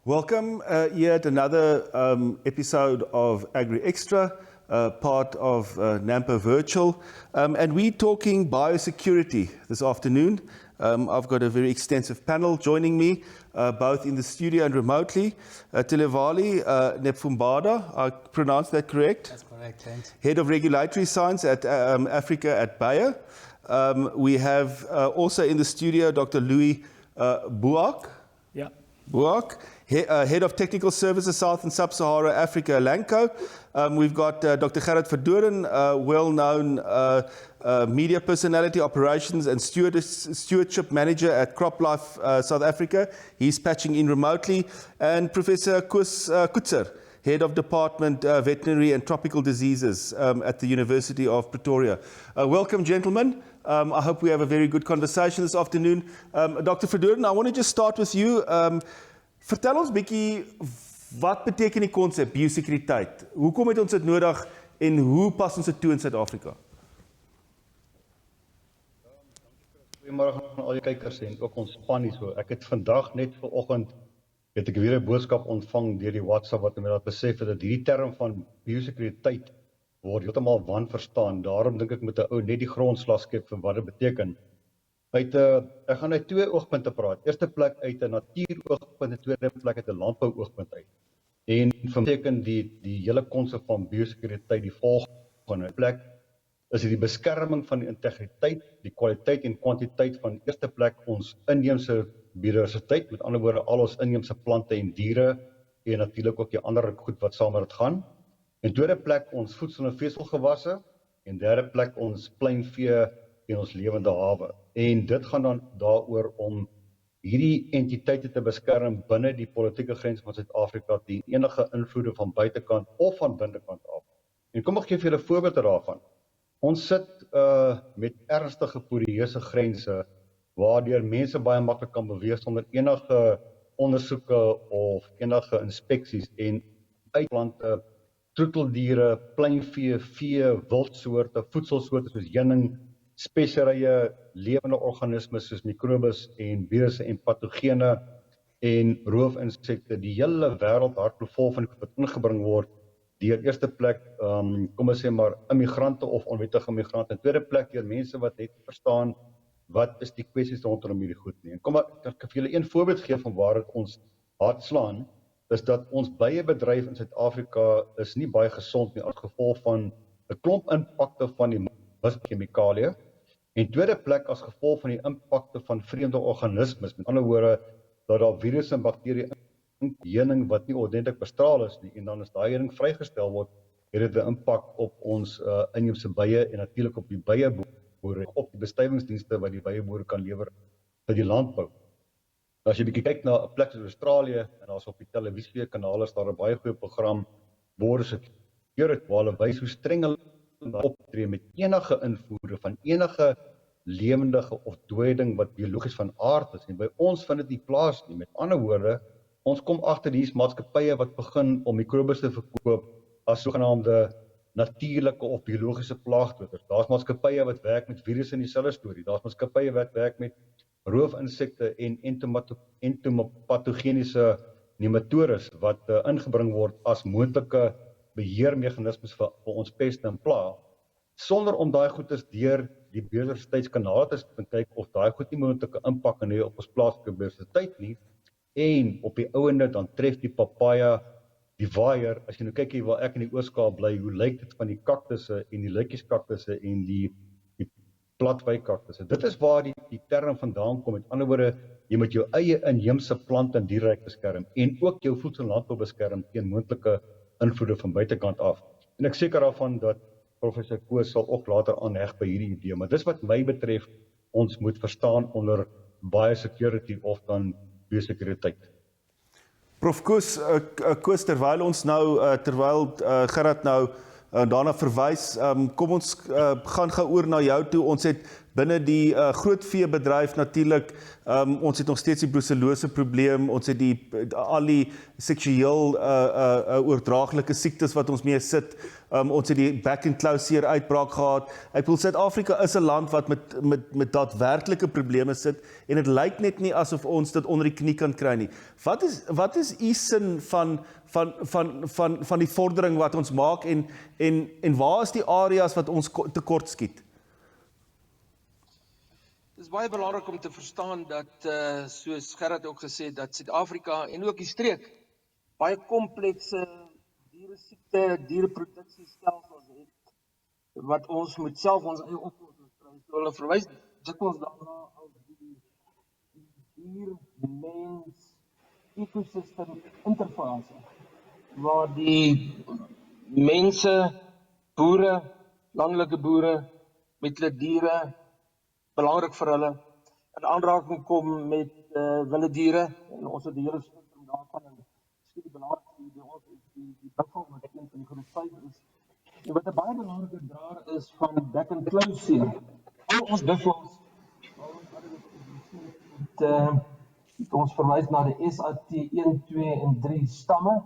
Welcome yet another episode of AGRI Extra, part of NAMPO Virtual, and we're talking biosecurity this afternoon. I've got a very extensive panel joining me, both in the studio and remotely. Tilevali Nepfumbada, I pronounced that correct? That's correct, thanks. Head of Regulatory Science at Africa at Bayer. We have also in the studio Dr. Louis Boag. Yeah. Boag, Head of Technical Services South and Sub-Sahara Africa, LANCO. We've got Dr. Gerhard Verdoorn, well-known media personality, operations and stewardship manager at CropLife South Africa. He's patching in remotely. And Professor Koos, Coetzer, Head of Department Veterinary and Tropical Diseases at the University of Pretoria. Welcome, gentlemen. I hope we have a very good conversation this afternoon. Dr. Verdoorn, I want to just start with you. Vertel ons bietjie, wat beteken die konsep biosekuriteit? Hoekom het ons dit nodig en hoe pas ons dit toe in Suid-Afrika? Goeiemôre aan al die kykers en ook ons span hier so. Ek het vandag net vanoggend het ek weer 'n boodskap ontvang deur die WhatsApp wat my laat besef het dat hierdie term van biosekuriteit word heeltemal wanverstaan. Daarom dink ek moet 'n ou net die grondslag skep vir wat dit beteken. Ek gaan uit twee oogpunte praat. Eerste plek uit 'n natuuroogpunt en tweede plek uit 'n landbouoogpunt uit. En beteken die hele konsep van biosekuriteit die volgende plek is die beskerming van die integriteit, die kwaliteit en kwantiteit van eerste plek ons inheemse biodiversiteit, met ander woorde al ons inheemse plante en diere en natuurlik ook die ander goed wat saam met dit gaan. In tweede plek ons voedsel- en veselgewasse en derde plek ons pluimvee en ons lewende hawe. En dit gaan dan daaroor om hierdie entiteite te beskerm binne die politieke grens van Suid-Afrika teen enige invloede van buitekant of van binnekant af. En kom ek gee vir julle 'n voorbeeld daarvan. Ons sit met ernstige porieuse grense waardeur mense baie maklik kan beweeg sonder enige ondersoeke of enige inspeksies en uitplante, troeteldiere, pluimvee, vee, wildsoorte, voedselsoorte soos heuning, speserye, lewende organismes soos mikrobes en virusse en patogene en roofinsekte. Die hele wêreld hardloop vol van wat ingebring word deur eerste plek, kom ons sê maar immigrante of onwettige migrante. In tweede plek deur mense wat net verstaan wat is die kwessies rondom hierdie goed nie. En kom maar ek vir julle een voorbeeld gee van waar dit ons hart slaan, is dat ons beiebedryf in Suid-Afrika is nie baie gesond nie as gevolg van 'n klomp impakte van die chemikalieë. En tweede plek as gevolg van die impakte van vreemde organismes, met ander woorde dat daar virusse en bakterieë in heuning wat nie ordentlik bestraal is nie, en dan as daai heuning vrygestel word, het dit 'n impak op ons inheemse bye en natuurlik op die byeboere, op die bestuivingsdienste wat die byeboere kan lewer vir die landbou. As jy bietjie kyk na 'n plek soos Australië en daar's op die televisiekanale is daar 'n baie goeie program Biosecurity waar hulle wys hoe streng hulle optree met enige invoere van enige lewendige of dooie ding wat biologies van aard is. En by ons vind dit nie plaas nie. Met ander woorde, ons kom agter hier's maatskappye wat begin om mikrobes te verkoop as sogenaamde natuurlike of biologiese plaagdoders. Daar's maatskappye wat werk met virusse in dieselfde storie. Daar's maatskappye wat werk met roofinsekte en entomopatogeniese nematodes wat ingebring word as moontlike beheermeganismes vir ons peste en pla, sonder om daai goeders deur die biodiversiteitskanale te kyk of daai goed nie moontlike impak kan hê op ons plaaslike biodiversiteit nie. En op die ouende dan tref die papaya, die waaier, as jy nou kyk hier waar ek in die Oos-Kaap bly, hoe lyk dit van die kaktusse en die lytjieskaktusse en die platwykaktusse. Dit is waar die term vandaan kom. Met ander woorde, jy moet jou eie inheemse plant en dierryk beskerm en ook jou voedsel en landbou beskerm teen moontlike invloede van buitekant af. En ek seker daarvan dat Professor Koos sal ook later aanheg by hierdie idee, maar dis wat my betref, ons moet verstaan onder biosecurity of dan biosekuriteit. Prof Koos, Koos, terwyl Gerhard nou daarna verwys, kom ons gaan oor na jou toe. Ons het binne die grootveebedryf natuurlik, ons het nog steeds die brucellose probleem, ons het al die seksueel oordraaglike siektes wat ons mee sit, ons het die back and close uitbraak gehad. Ek bedoel, Suid-Afrika is 'n land wat met daadwerklike probleme sit, en dit lyk net nie asof ons dit onder die knie kan kry nie. Wat is u sin van die vordering wat ons maak, en waar is die areas wat ons tekort skiet? Het is baie belangrik om te verstaan dat, soos Gerhard ook gesê het, dat Suid-Afrika en ook die streek baie komplekse diereproduksiestelsels het, wat ons moet self ons eie oplossings kry. So hulle verwys dikwels daarna as die dier-mens-ekosystem interfase, waar die mense, boere, landelike boere, met hulle diere, belangrik vir hulle, in aanraking kom met wilde diere, en ons het die hele spektrum daarvan, en die belangrikste die ons is die buffel, wat een van die groep 5 is, en wat 'n baie belangrike draer is van back and close seer. Al ons buffels, het ons verwys na die SAT 1, 2 en 3 stamme,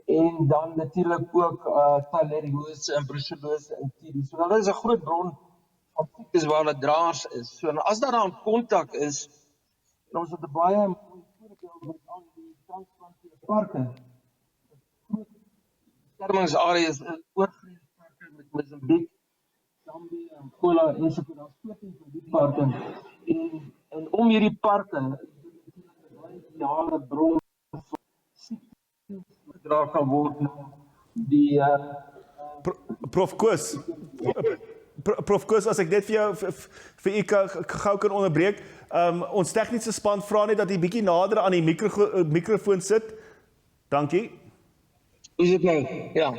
en dan natuurlik ook theilerioose en brucellose en TB. So hulle is 'n groot bron van siektes waar hulle draers is. So as daar aan kontak is, en ons het 'n baie mooi voorbeeld met al die transplanteerparke, groot beskermingsareas, oorvleesparke met Mozambique, Zambië, Angola ensovoorts, daar's 14 van die parke, en om hierdie parke is dit 'n baie ideale bron van siektes gedra kan word na die Prof Koos, Prof Koos, as ek net vir u gou kan onderbreek, ons tegniese span vra net dat jy bietjie nader aan die mikrofoon sit. Dankie. Hoe is dit nou? Ja.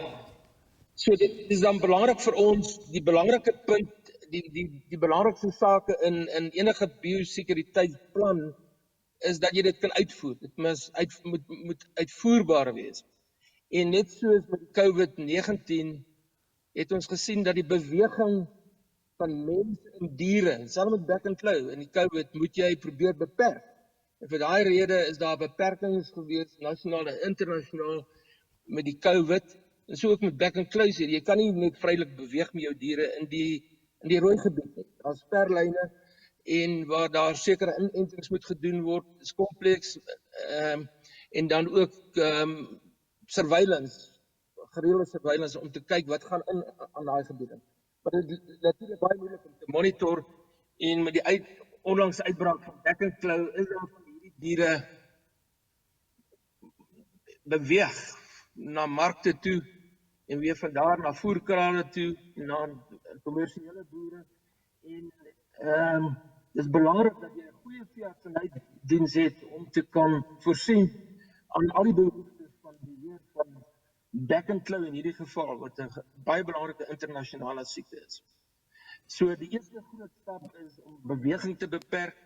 So dit is dan belangrik vir ons, die belangrike punt, die belangrikste sake in enige biosekuriteitsplan is dat jy dit kan uitvoer. Dit moet uitvoerbaar wees. En net soos met COVID-19 het ons gesien dat die beweging van mense en diere, selfs met back and claw, in die COVID moet jy probeer beperk. En vir daai rede is daar beperkings gewees, nasionaal en internasionaal, met die COVID, en so ook met back and claw hier. Jy kan nie net vrylik beweeg met jou diere in die rooi gebied nie. Daar's sperlyne, en waar daar sekere inentings moet gedoen word, is kompleks, en dan ook surveillance, gereelde surveillance, om te kyk wat gaan aan daai gebiede. Maar dit is natuurlijk baie moeilik om te monitor, en met die onlangse uitbraak van back and claw is dan van hierdie diere beweeg na markte toe, en weer van daar na voerkrale toe, na kommersiële boere, en dit is belangrik dat jy 'n goeie veeartsenydiens het om te kan voorsien aan al die behoeftes van beheer van back and claw in hierdie geval, wat 'n baie belangrike internasionale siekte is. So die eerste groot stap is om beweging te beperk,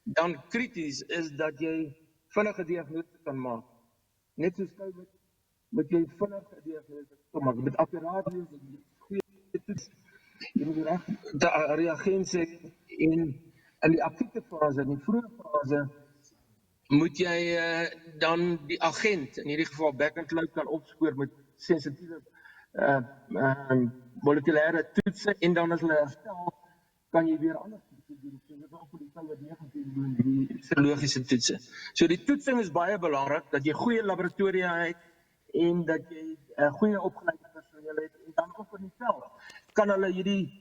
dan krities is dat jy vinnige diagnose kan maak. Net soos COVID, moet jy vinnige diagnose kan maak, met akkuraat wees, met goeie toets, jy moet regte reagense in die akute fase, in die vroeë fase, moet jy dan die agent, in hierdie geval back and claw, kan opspoor met sensitiewe molekulêre toetse, en dan as hulle herstel, kan jy weer ander toetse doen, so dit ook vir die COVID-19 doen, die serologiese toetse. So die toetsing is baie belangrik, dat jy goeie laboratoria het, en dat jy goeie opgeleide personeel het, en dan ook in die veld, kan hulle hierdie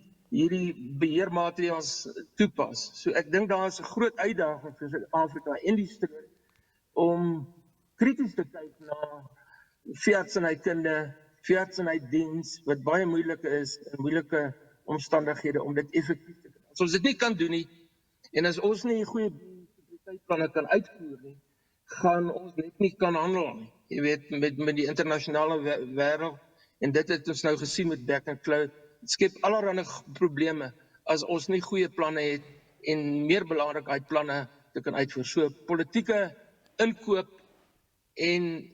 beheermaatreëls toepas. So ek dink daar is 'n groot uitdaging vir Suid-Afrika en die streek om krities te kyk na veeartsenykunde, veeartsenydiens, wat baie moeilik is, in moeilike omstandighede, om dit effektief te doen. As ons dit nie kan doen nie, en as ons nie goeie biosekuriteitsplanne kan uitvoer nie, gaan ons net nie kan handel nie. Jy weet, met die internasionale wêreld, en dit het ons nou gesien met back and claw, het skep allerlei probleme, as ons nie goeie planne het, en meer belangrikheid planne te kan uitvoer. So politieke inkoop en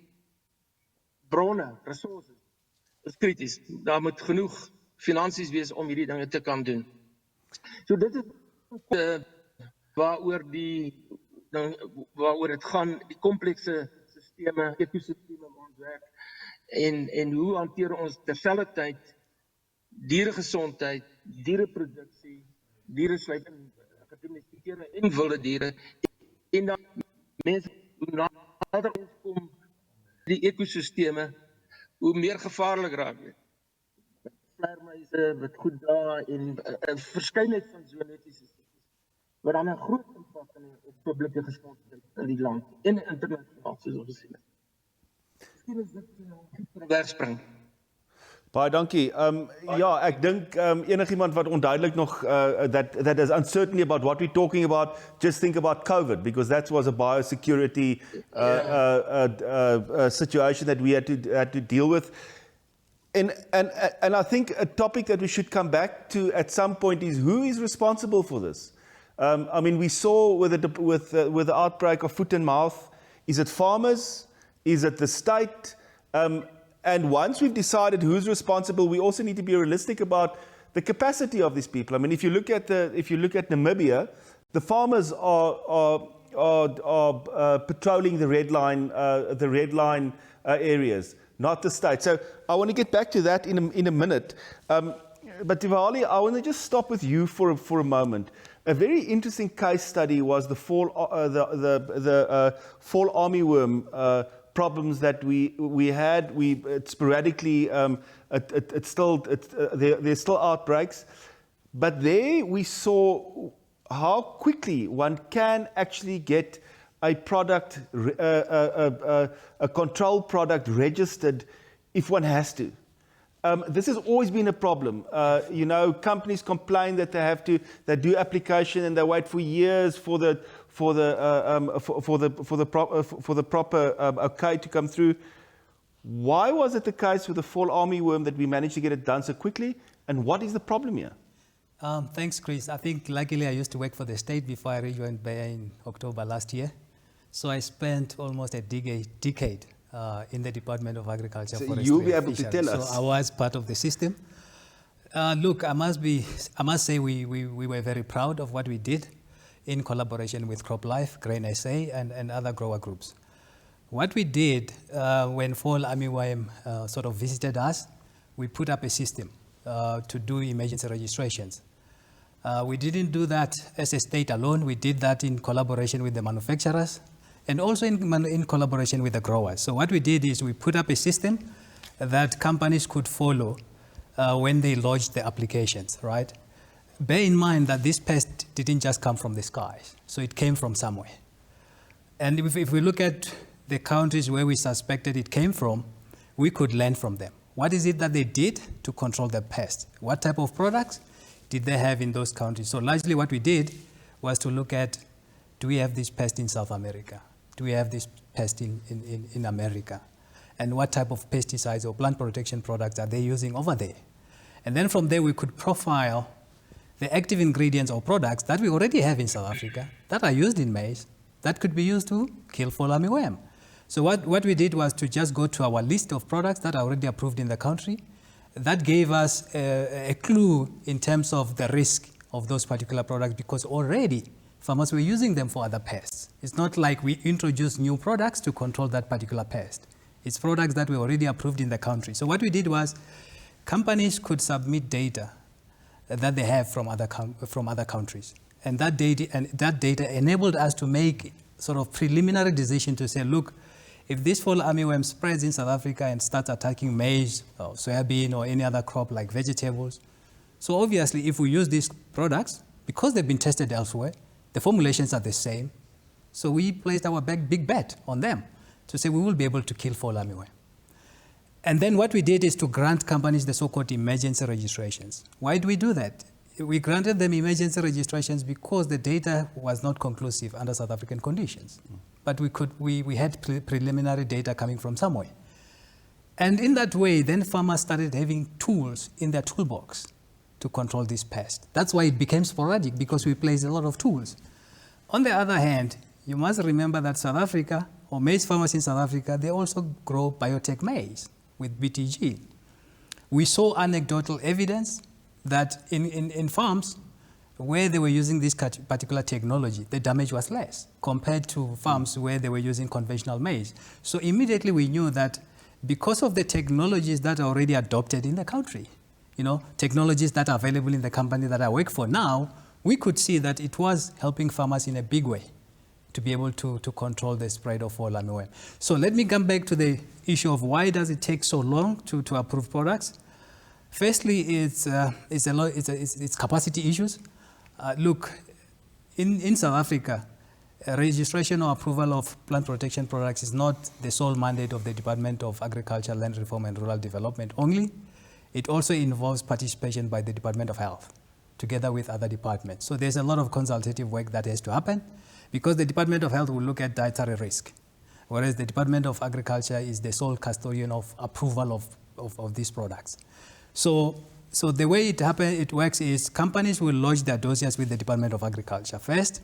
bronne, resources, is krities. Daar moet genoeg finansies wees om hierdie dinge te kan doen. So dit is waaroor dit gaan, die komplekse sisteme, ekosisteme waar ons werk en hoe hanteer ons terselfdertyd dieregesondheid, diereproduksie, dieresluit in gedomesticeerde en wilde diere en dan mense hoe nader ons kom die ekosisteme, hoe meer gevaarlik raak dit. Vleermuise wat goed daar en 'n verskeidenheid van zoonetiese siektes wat dan 'n groot impak op publieke gesondheid in die land en internasionaal soos ons gesien het. Miskien is dit 'n wegspring. Baie dankie. Ja, ek dink enigiemand wat onduidelik nog that is uncertainty about what we're talking about, just think about COVID, because that was a biosecurity situation that we had to deal with. And I think a topic that we should come back to at some point is who is responsible for this. I mean, we saw with the outbreak of foot and mouth, is it farmers? Is it the state? And once we've decided who's responsible, we also need to be realistic about the capacity of these people. I mean, if you look at Namibia, the farmers are patrolling the red line areas, not the state. So I want to get back to that in a minute. But Tivali, I want to just stop with you for a moment. A very interesting case study was the fall armyworm problems that we had. Sporadically, there's still outbreaks, but there we saw how quickly one can actually get a product, a control product registered if one has to. This has always been a problem. Companies complain that they do application and they wait for years for the proper okay to come through. Why was it the case with the fall armyworm that we managed to get it done so quickly? And what is the problem here? Thanks, Chris. I think luckily I used to work for the state before I rejoined Bayer in October last year. So I spent almost a decade in the Department of Agriculture. So you'll be able to tell us. So I was part of the system. Look, I must say we were very proud of what we did in collaboration with CropLife, Grain SA, and other grower groups. What we did when fall armyworm sort of visited us, we put up a system to do emergency registrations. We didn't do that as a state alone. We did that in collaboration with the manufacturers and also in collaboration with the growers. So what we did is we put up a system that companies could follow when they lodged the applications, right? Bear in mind that this pest didn't just come from the skies, so it came from somewhere. And if we look at the countries where we suspected it came from, we could learn from them. What is it that they did to control the pest? What type of products did they have in those countries? So largely what we did was to look at, do we have this pest in South America? Do we have this pest in America? And what type of pesticides or plant protection products are they using over there? And then from there we could profile the active ingredients or products that we already have in South Africa that are used in maize that could be used to kill fall armyworm. So what we did was to just go to our list of products that are already approved in the country. That gave us a clue in terms of the risk of those particular products because already farmers were using them for other pests. It's not like we introduced new products to control that particular pest. It's products that were already approved in the country. So what we did was companies could submit data that they have from other countries. And that data enabled us to make sort of preliminary decision to say, look, if this fall armyworm spreads in South Africa and starts attacking maize or soybean or any other crop like vegetables, so obviously if we use these products, because they've been tested elsewhere, the formulations are the same, so we placed our big bet on them to say we will be able to kill fall armyworm. And then what we did is to grant companies the so-called emergency registrations. Why do we do that? We granted them emergency registrations because the data was not conclusive under South African conditions. But we had preliminary data coming from somewhere. And in that way, then farmers started having tools in their toolbox to control this pest. That's why it became sporadic, because we placed a lot of tools. On the other hand, you must remember that South Africa, or maize farmers in South Africa, they also grow biotech maize with BTG. We saw anecdotal evidence that in farms, where they were using this particular technology, the damage was less compared to farms where they were using conventional maize. So immediately we knew that because of the technologies that are already adopted in the country, technologies that are available in the company that I work for now, we could see that it was helping farmers in a big way to be able to control the spread of fall armyworm. So let me come back to the issue of why does it take so long to approve products. Firstly, it's capacity issues. Look, in South Africa, registration or approval of plant protection products is not the sole mandate of the Department of Agriculture, Land Reform and Rural Development only. It also involves participation by the Department of Health, together with other departments. So there's a lot of consultative work that has to happen, because the Department of Health will look at dietary risk, whereas the Department of Agriculture is the sole custodian of approval of these products. So the way it works is companies will lodge their dossiers with the Department of Agriculture first,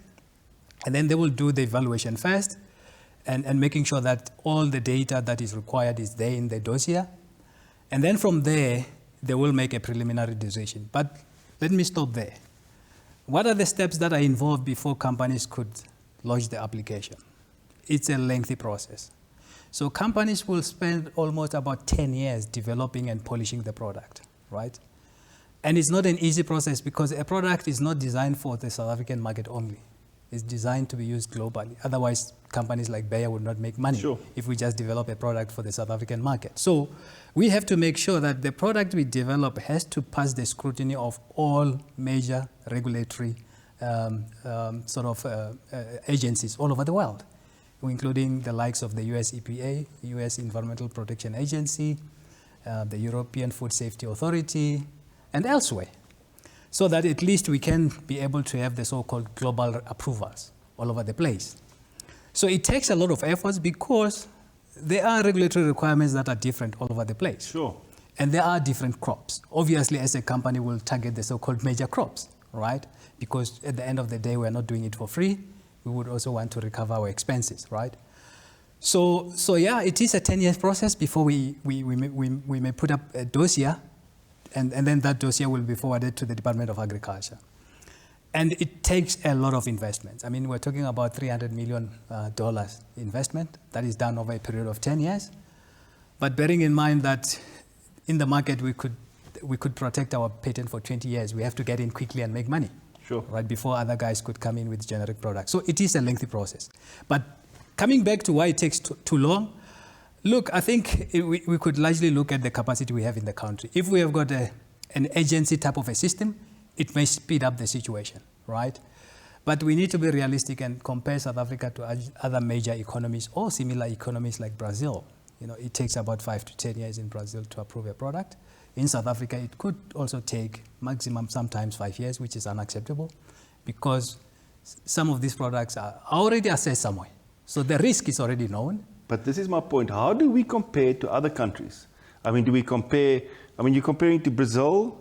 and then they will do the evaluation first, and making sure that all the data that is required is there in the dossier. And then from there, they will make a preliminary decision. But let me stop there. What are the steps that are involved before companies could lodge the application? It's a lengthy process. So companies will spend almost about 10 years developing and polishing the product, right? And it's not an easy process, because a product is not designed for the South African market only. It's designed to be used globally. Otherwise, companies like Bayer would not make money if we just develop a product for the South African market. So we have to make sure that the product we develop has to pass the scrutiny of all major regulatory agencies all over the world, including the likes of the US EPA, US Environmental Protection Agency, the European Food Safety Authority, and elsewhere, so that at least we can be able to have the so-called global approvals all over the place. So it takes a lot of efforts, because there are regulatory requirements that are different all over the place. Sure. And there are different crops. Obviously, as a company, we'll target the so-called major crops, right? Because at the end of the day, we're not doing it for free. We would also want to recover our expenses, right? So yeah, it is a 10-year process before we may put up a dossier, and then that dossier will be forwarded to the Department of Agriculture. And it takes a lot of investments. I mean, we're talking about $300 million investment that is done over a period of 10 years. But bearing in mind that in the market we could protect our patent for 20 years, we have to get in quickly and make money. Sure. Right, before other guys could come in with generic products. So it is a lengthy process. But coming back to why it takes too long, look, I think we could largely look at the capacity we have in the country. If we have got an agency type of a system, it may speed up the situation, right? But we need to be realistic and compare South Africa to other major economies or similar economies like Brazil. It takes about 5 to 10 years in Brazil to approve a product. In South Africa, it could also take maximum sometimes 5 years, which is unacceptable, because some of these products are already assessed somewhere. So the risk is already known. But this is my point. How do we compare to other countries? I mean, do we compare? I mean, you're comparing to Brazil.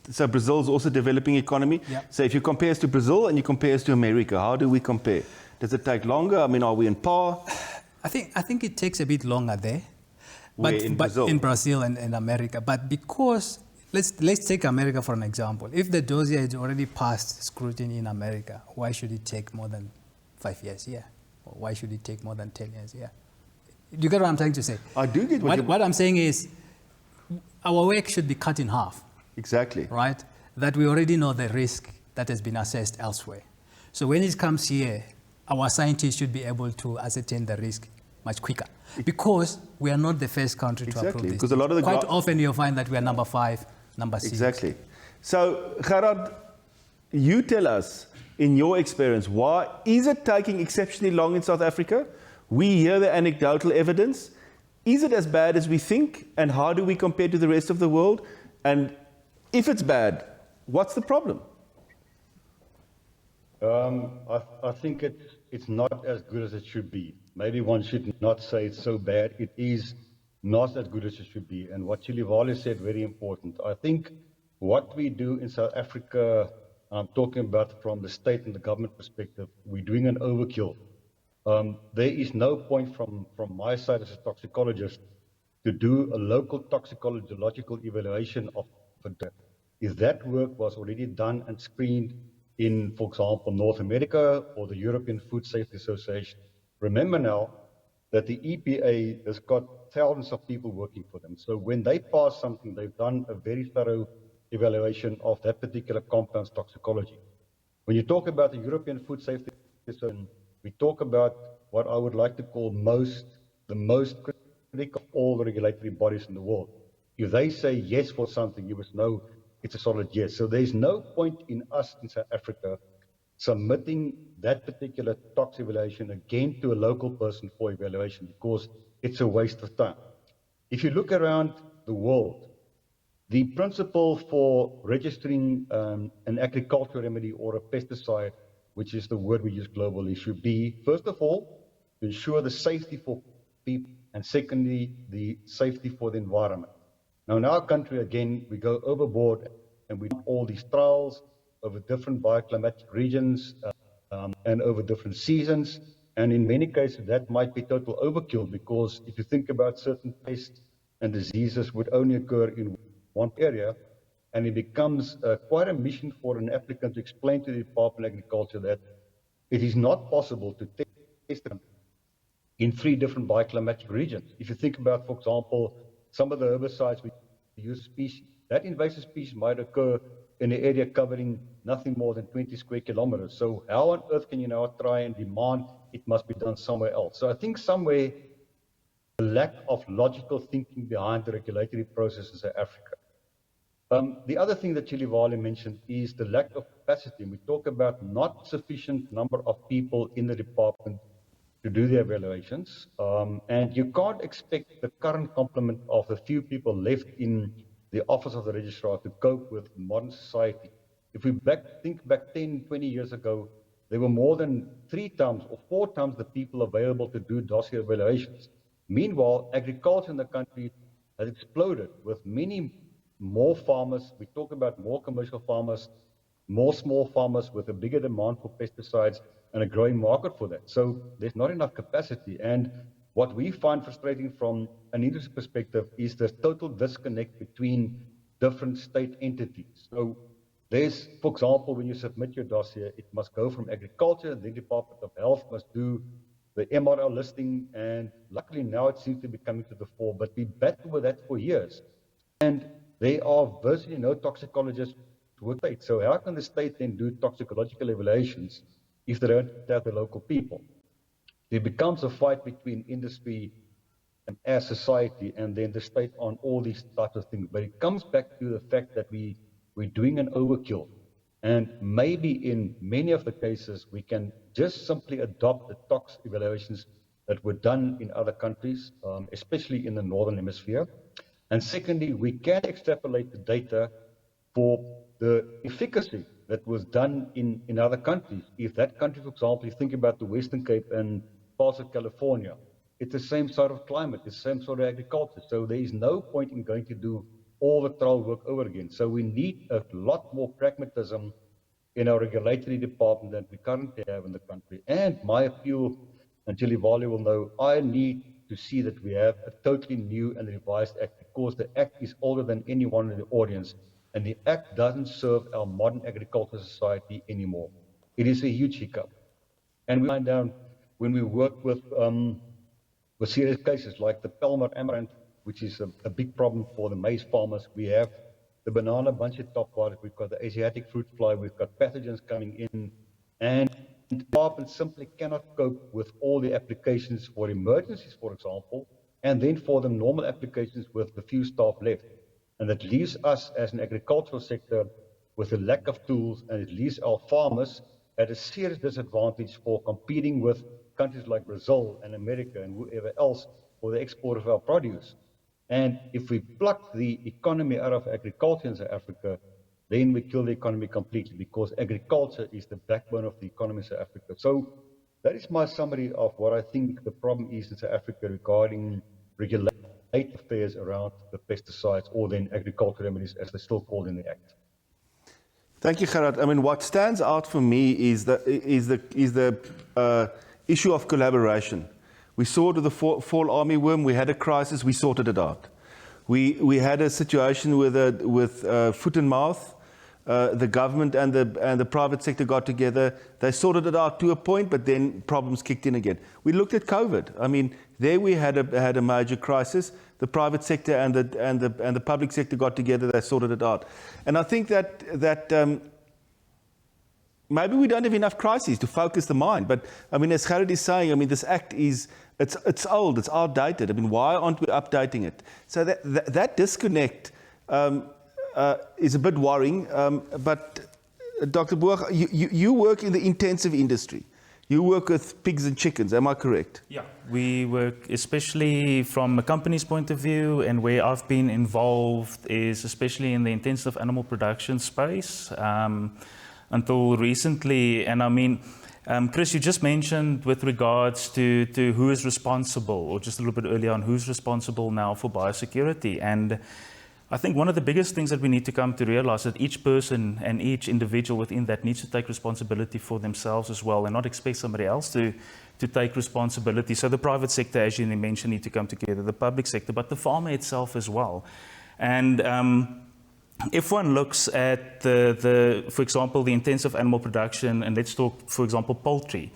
So Brazil is also a developing economy. Yep. So if you compare us to Brazil and you compare us to America, how do we compare? Does it take longer? I mean, are we in par? I think it takes a bit longer there. In Brazil? In Brazil and America. But because, let's take America for an example. If the dossier has already passed scrutiny in America, why should it take more than 5 years here? Or why should it take more than 10 years here? Do you get what I'm trying to say? I do get what I'm saying is, our work should be cut in half. Exactly. Right? That we already know the risk that has been assessed elsewhere. So when it comes here, our scientists should be able to ascertain the risk much quicker, because we are not the first country to approve this. Because a lot of the quite often you'll find that we are number 5, number 6. Exactly. So Gerhard, you tell us, in your experience, why is it taking exceptionally long in South Africa? We hear the anecdotal evidence. Is it as bad as we think? And how do we compare to the rest of the world? And if it's bad, what's the problem? I think it's not as good as it should be. Maybe one should not say it's so bad. It is not as good as it should be. And what Chilivale said, very important. I think what we do in South Africa, I'm talking about from the state and the government perspective, we're doing an overkill. There is no point from my side as a toxicologist to do a local toxicological evaluation of a drug. if that work was already done and screened in, for example, North America or the European Food Safety Association. Remember now that the EPA has got thousands of people working for them. So when they pass something, they've done a very thorough evaluation of that particular compound's toxicology. When you talk about the European Food Safety Association, we talk about what I would like to call the most critical of all the regulatory bodies in the world. If they say yes for something, you must know it's a solid yes. So there's no point in us in South Africa submitting that particular tox evaluation again to a local person for evaluation because it's a waste of time. If you look around the world, the principle for registering an agricultural remedy or a pesticide, which is the word we use globally, should be, first of all, to ensure the safety for people, and secondly, the safety for the environment. Now, in our country, again, we go overboard and we do all these trials over different bioclimatic regions and over different seasons. And in many cases, that might be total overkill because if you think about certain pests and diseases would only occur in one area, and it becomes quite a mission for an applicant to explain to the Department of Agriculture that it is not possible to test them in 3 different bioclimatic regions. If you think about, for example, some of the herbicides we use species, that invasive species might occur in an area covering nothing more than 20 square kilometers. So how on earth can you now try and demand it must be done somewhere else? So I think somewhere the lack of logical thinking behind the regulatory process in South Africa. The other thing that Chilivale mentioned is the lack of capacity. We talk about not sufficient number of people in the department to do the evaluations. And you can't expect the current complement of the few people left in the office of the registrar to cope with modern society. If we think back 10, 20 years ago, there were more than 3 times or 4 times the people available to do dossier evaluations. Meanwhile, agriculture in the country has exploded with many more farmers. We talk about more commercial farmers, more small farmers with a bigger demand for pesticides and a growing market for that. So there's not enough capacity. And what we find frustrating from an industry perspective is the total disconnect between different state entities. So there's, for example, when you submit your dossier, it must go from agriculture, the Department of Health must do the MRL listing, and luckily now it seems to be coming to the fore, but we battled with that for years. And there are virtually no toxicologists with state. So how can the state then do toxicological evaluations if they don't have the local people? There becomes a fight between industry and our society and then the state on all these types of things. But it comes back to the fact that we're doing an overkill. And maybe in many of the cases, we can just simply adopt the tox evaluations that were done in other countries, especially in the Northern Hemisphere. And secondly, we can extrapolate the data for the efficacy that was done in other countries. If that country, for example, you think about the Western Cape and parts of California, it's the same sort of climate, it's the same sort of agriculture. So there is no point in going to do all the trial work over again. So we need a lot more pragmatism in our regulatory department than we currently have in the country. And my appeal, and Chilivale will know, I need to see that we have a totally new and revised act, because the act is older than anyone in the audience, and the act doesn't serve our modern agricultural society anymore. It is a huge hiccup. And we find out when we work with serious cases like the Palmer amaranth, which is a big problem for the maize farmers. We have the banana bunchy top virus, we've got the Asiatic fruit fly, we've got pathogens coming in, and the department simply cannot cope with all the applications for emergencies, for example, and then for the normal applications with the few staff left. And that leaves us as an agricultural sector with a lack of tools, and it leaves our farmers at a serious disadvantage for competing with countries like Brazil and America and whoever else for the export of our produce. And if we pluck the economy out of agriculture in South Africa, then we kill the economy completely, because agriculture is the backbone of the economy in South Africa. So that is my summary of what I think the problem is in South Africa regarding regulatory affairs around the pesticides, or then agricultural remedies as they're still called in the Act. Thank you, Gerhard. I mean, what stands out for me is the issue of collaboration. We saw it with the fall army worm. We had a crisis. We sorted it out. We had a situation with foot and mouth. The government and the private sector got together. They sorted it out to a point, but then problems kicked in again. We looked at COVID. I mean, there we had a major crisis. The private sector and the public sector got together. They sorted it out. And I think that maybe we don't have enough crises to focus the mind. But I mean, as Gerhard is saying, I mean, this act it's old, it's outdated. I mean, why aren't we updating it? So that disconnect is a bit worrying. But Dr. Boag, you work in the intensive industry. You work with pigs and chickens, am I correct? Yeah, we work especially from a company's point of view, and where I've been involved is especially in the intensive animal production space until recently. And I mean, Chris, you just mentioned with regards to who is responsible, or just a little bit earlier on, who's responsible now for biosecurity. And I think one of the biggest things that we need to come to realize that each person and each individual within that needs to take responsibility for themselves as well, and not expect somebody else to take responsibility. So the private sector, as you mentioned, need to come together, the public sector, but the farmer itself as well. And if one looks at for example, the intensive animal production, and let's talk, for example, poultry,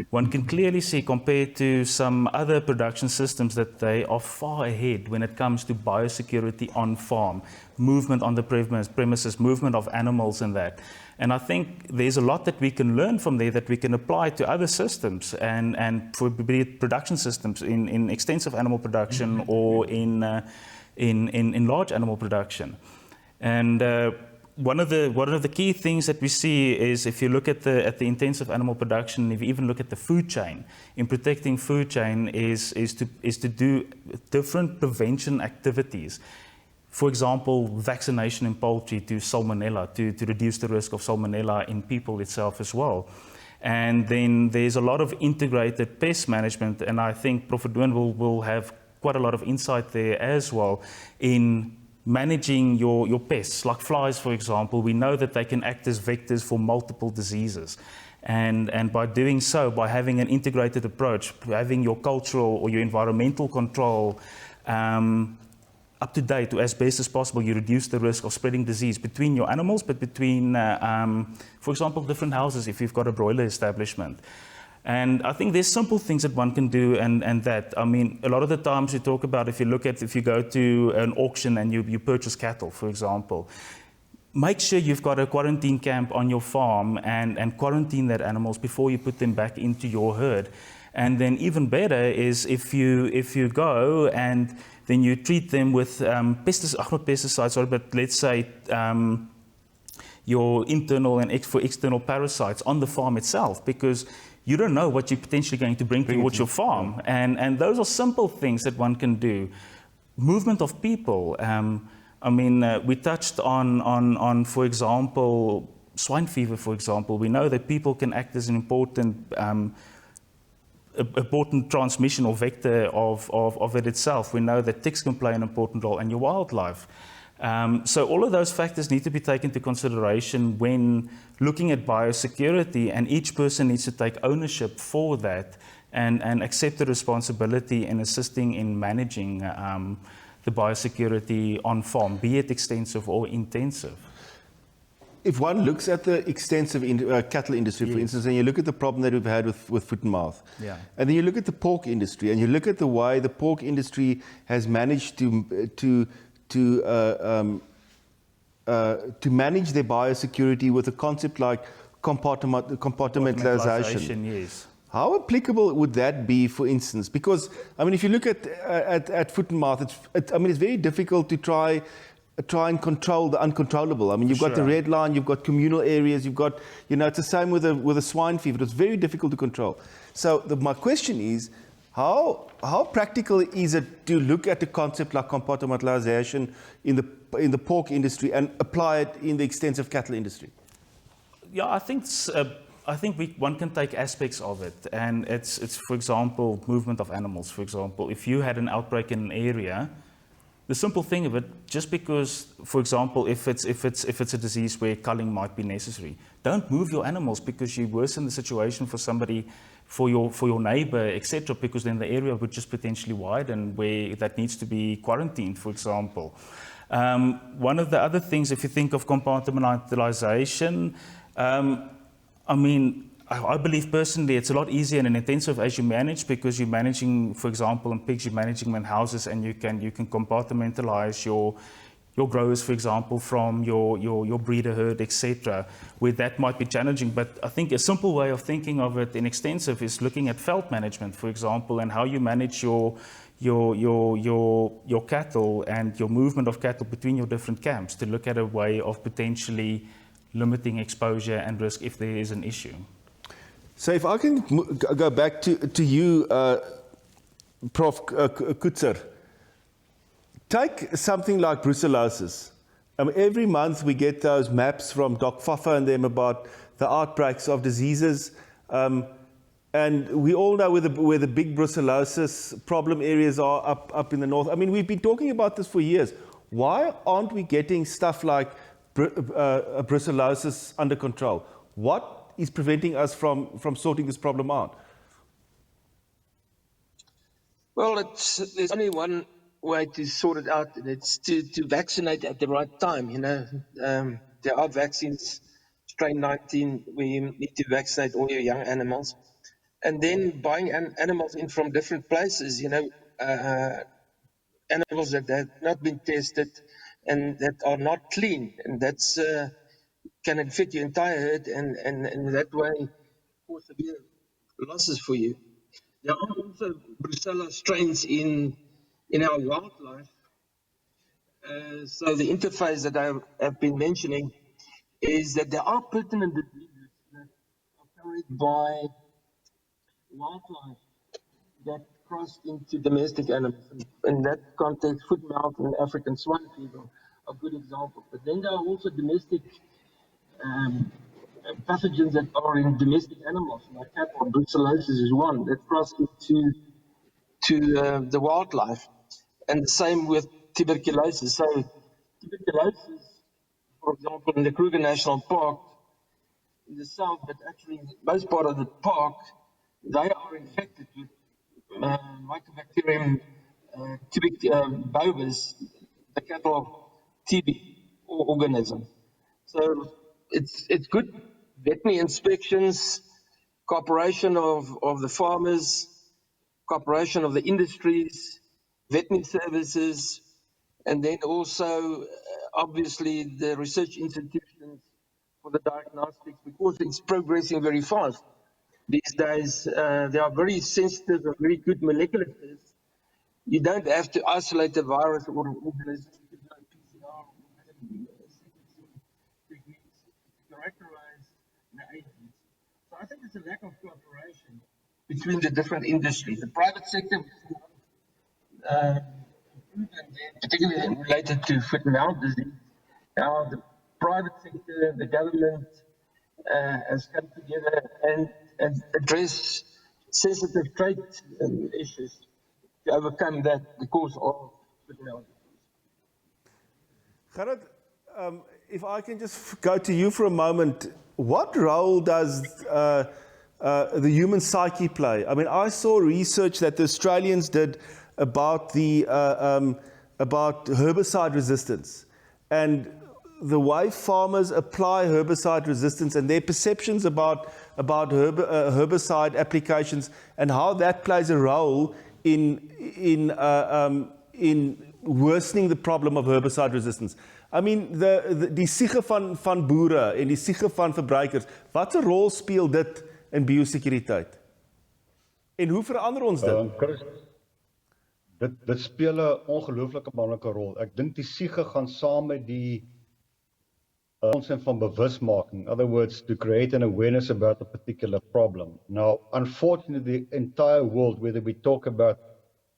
one can clearly see, compared to some other production systems, that they are far ahead when it comes to biosecurity on farm, movement on the premises, movement of animals and that. And I think there's a lot that we can learn from there that we can apply to other systems, and for be it production systems in extensive animal production or in large animal production. And one of the key things that we see is, if you look at the intensive animal production, if you even look at the food chain, in protecting food chain is to do different prevention activities. For example, vaccination in poultry to salmonella, to reduce the risk of salmonella in people itself as well. And then there's a lot of integrated pest management, and I think Prof. Verdoorn will have quite a lot of insight there as well in managing your pests, like flies, for example. We know that they can act as vectors for multiple diseases. And by doing so, by having an integrated approach, having your cultural or your environmental control up to date, or as best as possible, you reduce the risk of spreading disease between your animals, but between, for example, different houses if you've got a broiler establishment. And I think there's simple things that one can do, and that, I mean, a lot of the times you talk about, if you go to an auction and you purchase cattle, for example, make sure you've got a quarantine camp on your farm and quarantine that animals before you put them back into your herd. And then even better is if you go and then you treat them with pesticides, but let's say your internal and external parasites on the farm itself, because you don't know what you're potentially going to bring towards your farm. And those are simple things that one can do. Movement of people. I mean, we touched on, for example, swine fever, for example. We know that people can act as an important transmission or vector of it itself. We know that ticks can play an important role, and your wildlife. So all of those factors need to be taken into consideration when looking at biosecurity, and each person needs to take ownership for that and accept the responsibility in assisting in managing the biosecurity on farm, be it extensive or intensive. If one looks at the extensive cattle industry, for instance, and you look at the problem that we've had with foot and mouth, and then you look at the pork industry, and you look at the way the pork industry has managed to manage their biosecurity with a concept like compartmentalization. Yes. How applicable would that be, for instance? Because, I mean, if you look at foot and mouth, it's very difficult to try and control the uncontrollable. I mean, you've got the red line, you've got communal areas, you've got, it's the same with a swine fever. It's very difficult to control. So my question is, how practical is it to look at a concept like compartmentalization in the pork industry and apply it in the extensive cattle industry? Yeah, I think one can take aspects of it, and it's for example, movement of animals. For example, if you had an outbreak in an area, the simple thing of it, just because, for example, if it's a disease where culling might be necessary, don't move your animals because you worsen the situation for somebody, for your neighbor, etc. Because then the area would just potentially widen where that needs to be quarantined, for example. One of the other things, if you think of compartmentalization, I mean, I believe personally it's a lot easier in an intensive as you manage, because you're managing, for example, in pigs, you're managing them in houses, and you can compartmentalize your growers, for example, from your breeder herd, etc., where that might be challenging. But I think a simple way of thinking of it in extensive is looking at veld management, for example, and how you manage your cattle and your movement of cattle between your different camps, to look at a way of potentially limiting exposure and risk if there is an issue. So if I can go back to you, Prof. Coetzer, take something like brucellosis. Every month we get those maps from Doc Fafa and them about the outbreaks of diseases. And we all know where the big brucellosis problem areas are up in the north. I mean, we've been talking about this for years. Why aren't we getting stuff like brucellosis under control? What is preventing us from sorting this problem out? Well, there's only one way to sort it out, and it's to vaccinate at the right time. You know, there are vaccines, strain 19, where you need to vaccinate all your young animals. And then buying animals in from different places, you know, animals that have not been tested and that are not clean, and that's can infect your entire herd, and that way cause severe losses for you. There are also Brucella strains in our wildlife. So the interface that I have been mentioning is that there are pertinent diseases that are carried by wildlife that cross into domestic animals. In that context, foot and mouth and African swine fever are good examples. But then there are also domestic pathogens that are in domestic animals, like cattle. Brucellosis is one that cross into the wildlife, and the same with tuberculosis. So tuberculosis, for example, in the Kruger National Park in the south, but actually in most part of the park, they are infected with Mycobacterium bovis, the cattle TB organism. So it's good veterinary inspections, cooperation of the farmers, cooperation of the industries, veterinary services, and then also obviously the research institutions for the diagnostics, because it's progressing very fast. These days, they are very sensitive and very good molecular tests. You don't have to isolate the virus or an organism. You can do PCR or sequencing techniques to characterize the agents. So I think it's a lack of cooperation between the different industries. The private sector, particularly related to foot and mouth disease. Now, the private sector, the government has come together and address sensitive trade issues to overcome that because of foot and mouth disease. Gerhard, if I can just go to you for a moment, what role does the human psyche play? I mean, I saw research that the Australians did about about herbicide resistance, and the way farmers apply herbicide resistance and their perceptions about herbicide applications, and how that plays a role in worsening the problem of herbicide resistance. I mean, die siege van boere en die siege van verbruikers, wat 'n rol speel dit in biosekuriteit? En hoe verander ons dit? Chris, dit speel 'n ongelooflike belangrike rol. Ek dink die siege gaan saam met die konsep van bewusmaking. In other words, to create an awareness about a particular problem. Now, unfortunately, the entire world, whether we talk about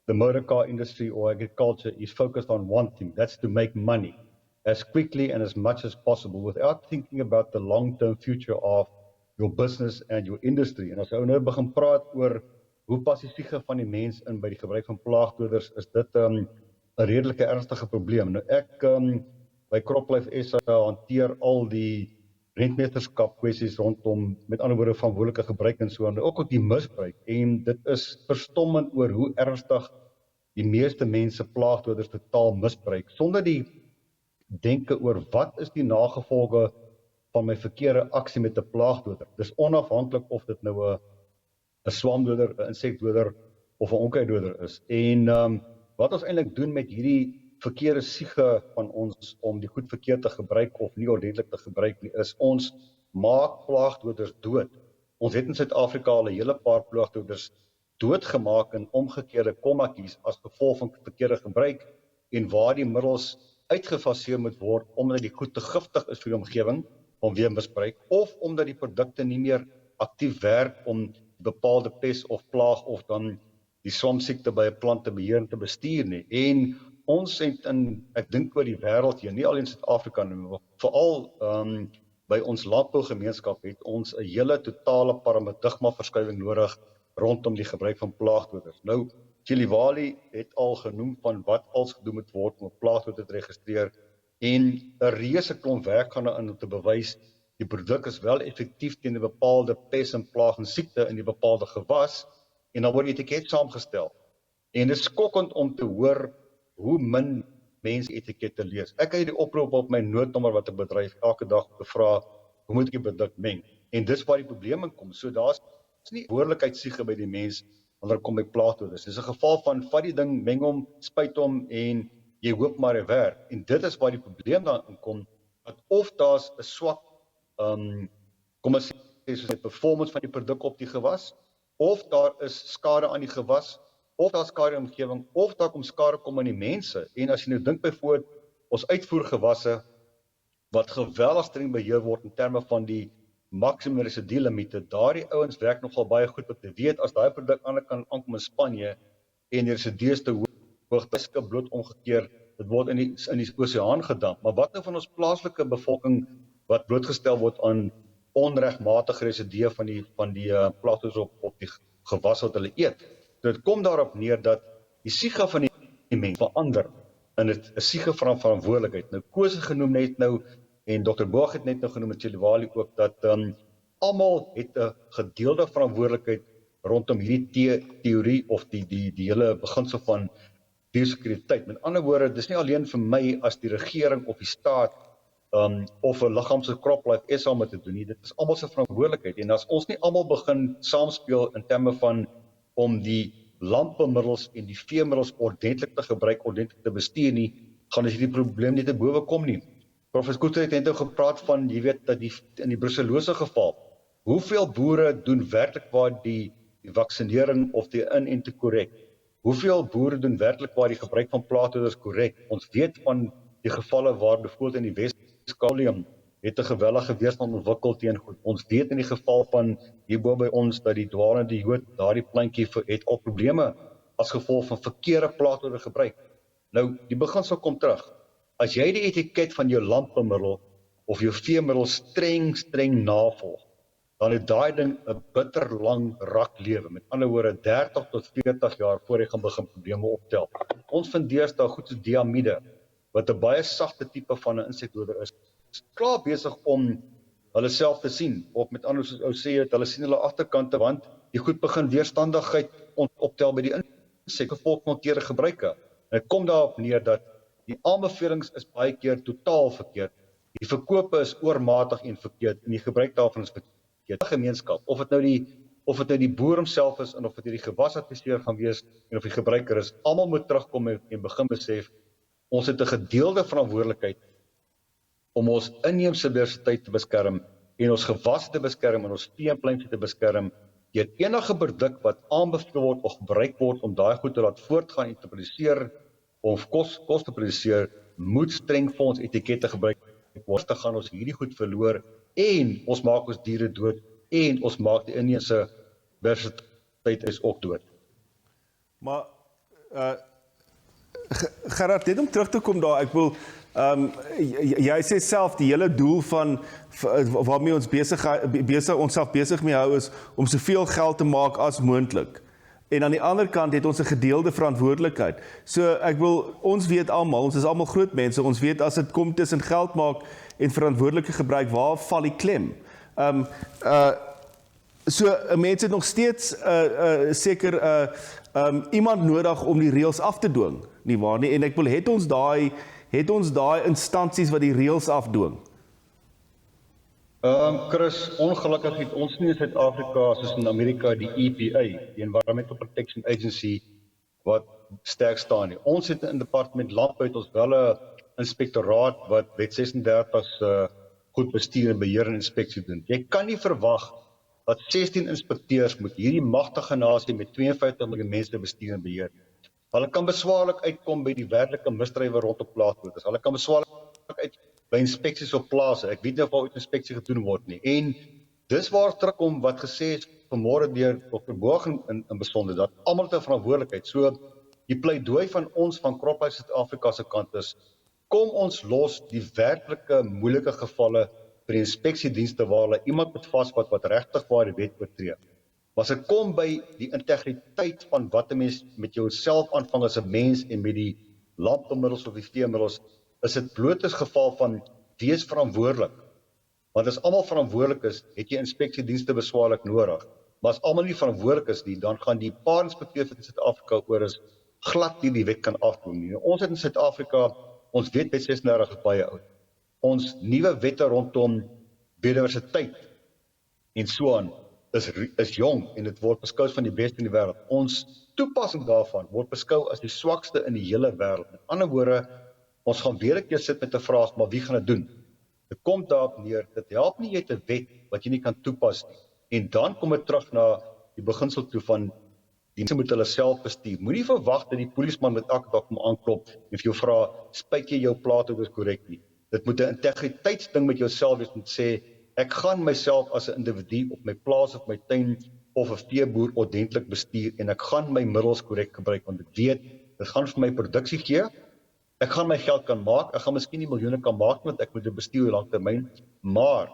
the motor car industry or agriculture, is focused on one thing. That's to make money as quickly and as much as possible without thinking about the long-term future of your business and your industry. En as ons nou begin praat oor hoe pas die siege van die mens in by die gebruik van plaagdoders, is dit 'n redelike ernstige probleem. Nou ek by CropLife SA hanteer al die rentmeesterskap kwessies rondom, met ander woorde, verantwoordelike gebruik en so aan, ook die misbruik. En dit is verstommend oor hoe ernstig die meeste mense plaagdoders totaal misbruik, sonder die denke oor wat is die nagevolge van my verkeerde aksie met 'n plaagdoder. Dis onafhanklik of dit nou 'n swamdoder, 'n insekdoder of 'n onkruiddoder is. En wat ons eintlik doen met hierdie verkeerde siege van ons om die goed verkeerd te gebruik of nie ordentlik te gebruik nie, is ons maak plaagdoders dood. Ons het in Suid-Afrika al 'n hele paar plaagdoders doodgemaak in omgekeerde kommatjies as gevolg van verkeerde gebruik en waar die middels uitgefaseer moet word omdat die goed te giftig is vir die omgewing om weer misbruik of omdat die produkte nie meer aktief werk om bepaalde pes of plaag of dan die swamsiekte by 'n plant te beheer en te bestuur nie. En ons het ek dink oor die wêreld hier, nie alleen in Suid-Afrika nie, maar veral by ons landbougemeenskap het ons 'n hele totale paradigma verskuiwing nodig rondom die gebruik van plaagdoders. Nou, Chilivali het al genoem van wat als gedoen moet word om 'n plaagdoder te registreer en 'n reuse klomp werk gaan daarin om te bewys die produk is wel effektief teen 'n bepaalde pes en plaag en siekte in die bepaalde gewas en dan word die etiket saamgestel. En dit is skokkend om te hoor hoe min mense etikette lees. Ek het die oproep op my noodnommer wat 'n bedryf elke dag te vra, hoe moet ek die produk meng? En dis waar die probleem in kom. So daar's nie behoorlikheidssiege by die mens wanneer kom by plaagdoders. Dis 'n geval van vat die ding, meng hom, spuit hom en jy hoop maar dit werk. En dit is waar die probleem daarin kom, dat of daar's 'n swak kom ons sê soos die performance van die produk op die gewas, of daar is skade aan die gewas, of daar skade in die omgewing, of daar kom skade kom aan die mense. En as jy nou dink byvoorbeeld ons uitvoergewasse wat geweldig streng beheer word in terme van die maksimum residuelimiete, daardie ouens werk nogal baie goed om te weet as daai produk aan die kant aankom in Spanje en die residu's te hoog, dis bloot omgekeer, dit word in die oseaan gedamp. Maar wat nou van ons plaaslike bevolking wat blootgestel word aan onregmatige residue van die plaagdoders op die gewas wat hulle eet. Dit kom daarop neer dat die siege van die mens verander in 'n siege van verantwoordelikheid. Nou Koos het genoem net nou en Dr. Boag het net nou genoem met Chilivali ook dat almal het 'n gedeelde verantwoordelikheid rondom hierdie teorie of die hele beginsel van biosekuriteit. Met ander woorde, dis nie alleen vir my as die regering of die staat of 'n liggaam soos CropLife SA om te doen nie. Dit is almal se verantwoordelikheid. En as ons nie almal begin saamspeel in terme van om die landboumiddels en die veemiddels ordentlik te gebruik, ordentlik te bestuur nie, gaan ons hierdie probleem nie te bowe kom nie. Prof. Koetzer het net nou gepraat van, jy weet, dat in die brucellose geval, hoeveel boere doen werklik waar die vaksinering of die inenting korrek? Hoeveel boere doen werklik waar die gebruik van plaagdoders korrek? Ons weet van die gevalle waar bijvoorbeeld in die Wes-Kaap het 'n geweldige weerstand ontwikkel teen goed. Ons weet in die geval van hierbo by ons dat die dwaalende Jood, daardie plantjie het al probleme as gevolg van verkeerde plaagdoder gebruik. Nou, die beginsel kom terug. As jy die etiket van jou landboumiddel of jou veemiddel streng navolg, dan het daai ding 'n bitter lang rak lewe. Met ander woorde 30 tot 40 jaar voor jy gaan begin probleme optel. Ons vind deesdae goed soos diamide, wat 'n baie sagte tipe van 'n insekdoder is klaar besig om hulle self te sien, of met ander soos ou sê het, hulle sien hulle agterkante, want die goed begin weerstandigheid optel by die insek, gevolg van verkeerde gebruike. En dit kom daarop neer dat die aanbevelings is baie keer totaal verkeerd, die verkope is oormatig en verkeerd, en die gebruik daarvan is verkeerd. Gemeenskap, of dit nou die boer homself is, en of dit die gewasadviseur gaan wees, en of die gebruiker is, almal moet terugkom en begin besef, ons het 'n gedeelde verantwoordelikheid om ons inheemse diversiteit te beskerm, en ons gewasse te beskerm, en ons vee en pluimvee te beskerm, deur enige produk wat aanbeveel word of gebruik word om daai goed te laat voortgaan en te produseer, of kos te produseer, moet streng vir ons etikette gebruik word, te gaan ons hierdie goed verloor, en ons maak ons diere dood, en ons maak die inheemse diversiteit is ook dood. Maar, Gerhard, net om terug te kom daar, ek wil, jy sê self, die hele doel van waarmee ons onsself besig mee hou is om soveel geld te maak as moontlik. En aan die ander kant het ons 'n gedeelde verantwoordelikheid. So ek wil, ons weet almal, ons is almal groot mense, ons weet as dit kom tussen geld maak en verantwoordelike gebruik, waar val die klem? So mense het nog steeds seker iemand nodig om die reëls af te dwing, nie waar nie? En ek wil het ons daai instansies wat die reëls afdwing. Chris, ongelukkig het ons nie in Suid-Afrika soos in Amerika die EPA, die Environmental Protection Agency, wat sterk staan nie. Ons het in Departement Landbou het ons wel 'n inspektoraat wat wet 36 goed bestuur en beheer en inspeksie doen. Jy kan nie verwag dat 16 inspekteurs moet hierdie magtige nasie met 52 miljoen mense bestuur en beheer. Hulle kan beswaarlik uitkom by die werklike misdrywe rondom plaasbotes. Hulle kan beswaarlik uit by inspeksies op plase. Ek weet nie of daar ooit inspeksie gedoen word nie. En dis waar terugkom wat gesê is vanmôre deur Dr. Boag in besonder, dat almal het 'n verantwoordelikheid. So die pleidooi van ons van Krophuis Suid-Afrika se kant is, kom ons los die werklike moeilike gevalle vir die inspeksiedienste waar hulle iemand moet vasvat wat regtig waar die wet oortree. Maar as dit kom by die integriteit van wat 'n mens met jouself aanvang as 'n mens en met die landboumiddels of die veemiddels, is dit bloot 'n geval van wees verantwoordelik. Want as almal verantwoordelik is, het jy inspeksiedienste beswaarlik nodig. Maar as almal nie verantwoordelik is nie, dan gaan die paar inspekteurs wat in Suid-Afrika oor is, glad nie die wet kan afdoen nie. Ons het in Suid-Afrika, ons wet 36 is baie oud. Ons nuwe wette rondom biodiversiteit en so aan is jong en dit word beskou as van die beste in die wêreld. Ons toepassing daarvan word beskou as die swakste in die hele wêreld. Met ander woorde, ons gaan weer 'n keer sit met 'n vraag, maar wie gaan dit doen? Dit kom daarop neer, dit help nie jy het 'n wet wat jy nie kan toepas nie. En dan kom dit terug na die beginsel toe van die mense moet hulle self bestuur. Moenie verwag dat die polisieman met elke dag kom aanklop en vir jou vra, spuit jy jou plate dis korrek nie. Dit moet 'n integriteitsding met jouself wees om te sê, ek gaan myself as 'n individu op my plaas of my tuin of 'n veeboer ordentlik bestuur en ek gaan my middels korrek gebruik want ek weet, dit gaan vir my produksie gee. Ek gaan my geld kan maak, ek gaan miskien nie miljoene kan maak want ek moet dit bestuur langtermyn, maar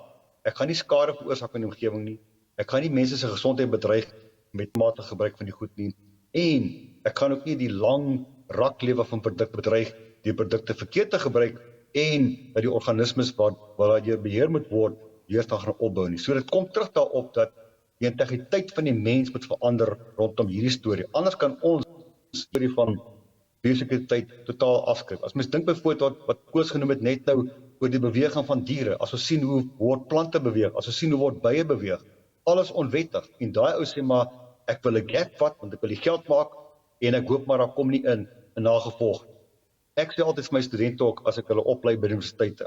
ek gaan nie skade veroorsaak in die omgewing nie. Ek gaan nie mense se gesondheid bedreig met matige gebruik van die goed nie. En ek gaan ook nie die lang raklewe van produk bedreig, die produkte verkeerd te gebruik en dat die organismes wat daardeur beheer moet word, weer gaan opbou nie. So dit kom terug daarop dat die integriteit van die mens moet verander rondom hierdie storie. Anders kan ons storie van biosecurity totaal afskryf. As mens dink byvoorbeeld wat Koos genoem het net nou oor die beweging van diere, as ons sien hoe word plante beweeg, as ons sien hoe word bye beweeg, alles onwettig. En daai ou sê maar ek wil 'n gap vat want ek wil die geld maak en ek hoop maar daar kom nie in nagevolg. Ek sê altyd vir my studente ook as ek hulle oplei by die universiteite.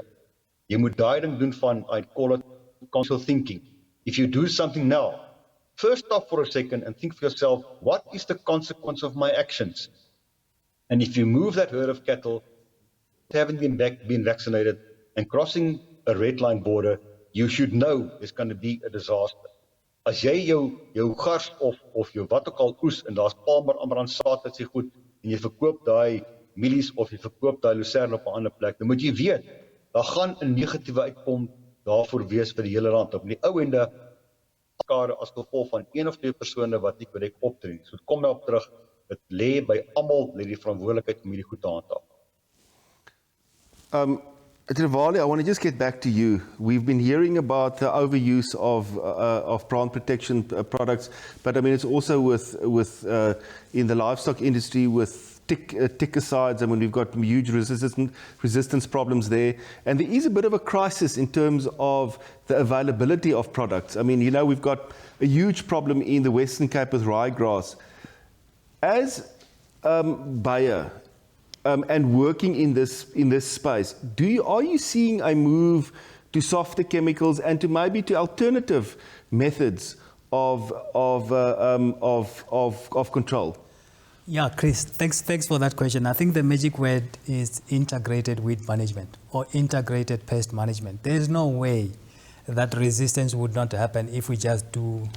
Jy moet daai ding doen van I call it conscious thinking. If you do something now, first stop for a second and think for yourself, what is the consequence of my actions? And if you move that herd of cattle, having been vaccinated and crossing a red line border, you should know it's going to be a disaster. As jy jou gars of jou wat ook al oes en daar's palmer amarantsaad wat sê goed en jy verkoop daai mielies of jy verkoop daai lucerne op 'n ander plek, dan moet jy weet, daar gaan 'n negatiewe uitkom daarvoor wees vir die hele land. Op die ou ende skade as gevolg van een of twee persone wat nie korrek optree. So kom nou op terug, dit lê by almal lê die verantwoordelikheid om hierdie goed te handhaaf. Trevali, I want to just get back to you. We've been hearing about the overuse of plant protection products, but I mean it's also with in the livestock industry with tickercides. I mean we've got huge resistance problems there, and there is a bit of a crisis in terms of the availability of products. I mean, you know, we've got a huge problem in the Western Cape with ryegrass. As Bayer. And working in this space, are you seeing a move to softer chemicals and to maybe to alternative methods of control? Yeah, Chris, thanks for that question. I think the magic word is integrated weed management or integrated pest management. There is no way that resistance would not happen if we just do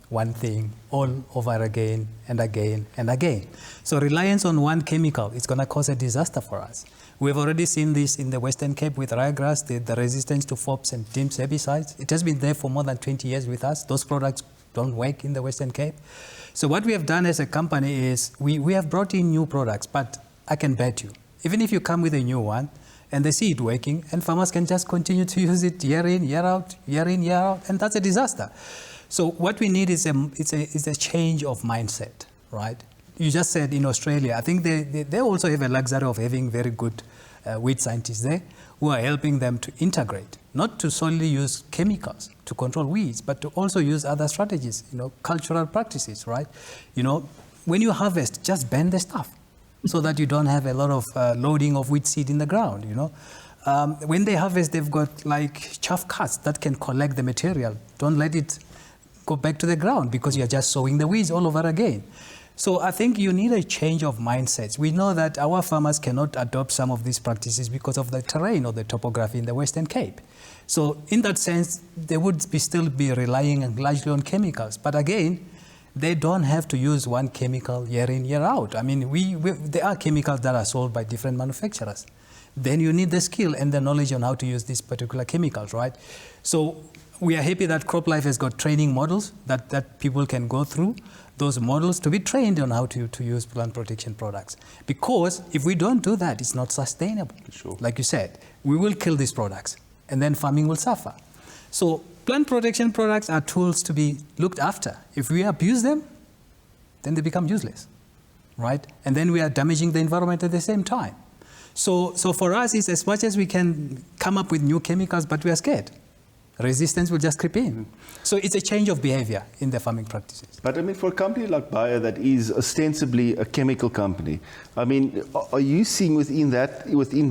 one thing all over again and again and again. So reliance on one chemical is going to cause a disaster for us. We've already seen this in the Western Cape with ryegrass, the resistance to FOPs and DIMS herbicides. It has been there for more than 20 years with us. Those products don't work in the Western Cape. So what we have done as a company is we have brought in new products, but I can bet you, even if you come with a new one and they see it working, and farmers can just continue to use it year in, year out, and that's a disaster. So what we need is a change of mindset, right? You just said in Australia, I think they also have a luxury of having very good weed scientists there who are helping them to integrate, not to solely use chemicals to control weeds, but to also use other strategies, cultural practices, right? When you harvest, just burn the stuff so that you don't have a lot of loading of weed seed in the ground, When they harvest, they've got like chaff cuts that can collect the material. Don't let it go back to the ground because you're just sowing the weeds all over again. So I think you need a change of mindsets. We know that our farmers cannot adopt some of these practices because of the terrain or the topography in the Western Cape. So in that sense, they would still be relying largely on chemicals. But again, they don't have to use one chemical year in, year out. I mean, there are chemicals that are sold by different manufacturers. Then you need the skill and the knowledge on how to use these particular chemicals, right? So we are happy that CropLife has got training models that people can go through, those models to be trained on how to use plant protection products. Because if we don't do that, it's not sustainable. Sure. Like you said, we will kill these products and then farming will suffer. So plant protection products are tools to be looked after. If we abuse them, then they become useless, right? And then we are damaging the environment at the same time. So for us, it's as much as we can come up with new chemicals, but we are scared. Resistance will just creep in. So it's a change of behavior in the farming practices. But I mean, for a company like Bayer that is ostensibly a chemical company, I mean, are you seeing within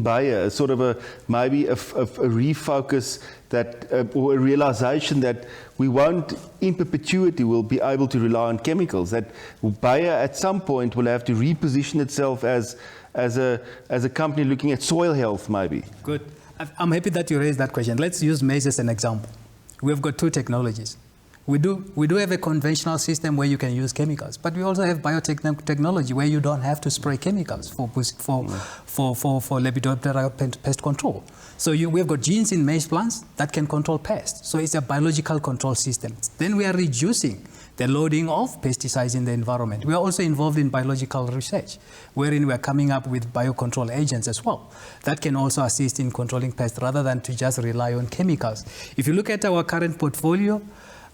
Bayer sort of maybe a refocus or a realization that we won't, in perpetuity, will be able to rely on chemicals, that Bayer at some point will have to reposition itself as a company looking at soil health, maybe? Good. I'm happy that you raised that question. Let's use maize as an example. We've got two technologies. We do have a conventional system where you can use chemicals, but we also have biotechnology where you don't have to spray chemicals for Lepidoptera pest control. So we've got genes in maize plants that can control pests. So it's a biological control system. Then we are reducing the loading of pesticides in the environment. We are also involved in biological research, wherein we are coming up with biocontrol agents as well that can also assist in controlling pests rather than to just rely on chemicals. If you look at our current portfolio,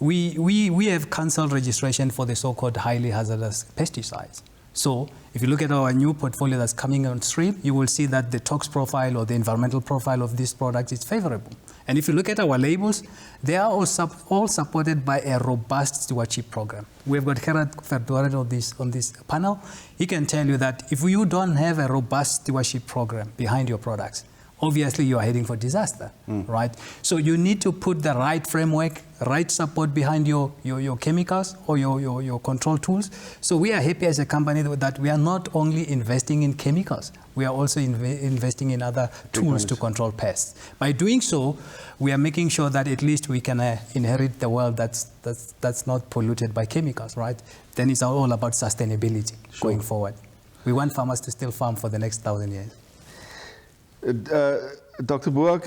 we have cancelled registration for the so-called highly hazardous pesticides. So if you look at our new portfolio that's coming on stream, you will see that the tox profile or the environmental profile of this product is favorable. And if you look at our labels, they are all supported by a robust stewardship program. We've got Gerhard Verdoorn on this panel. He can tell you that if you don't have a robust stewardship program behind your products, obviously you are heading for disaster, right? So you need to put the right framework, right support behind your chemicals or your control tools. So we are happy as a company that we are not only investing in chemicals, we are also investing in other tools to control pests. By doing so, we are making sure that at least we can inherit the world that's not polluted by chemicals, right? Then it's all about sustainability going forward. We want farmers to still farm for the next 1,000 years. Dr. Boag,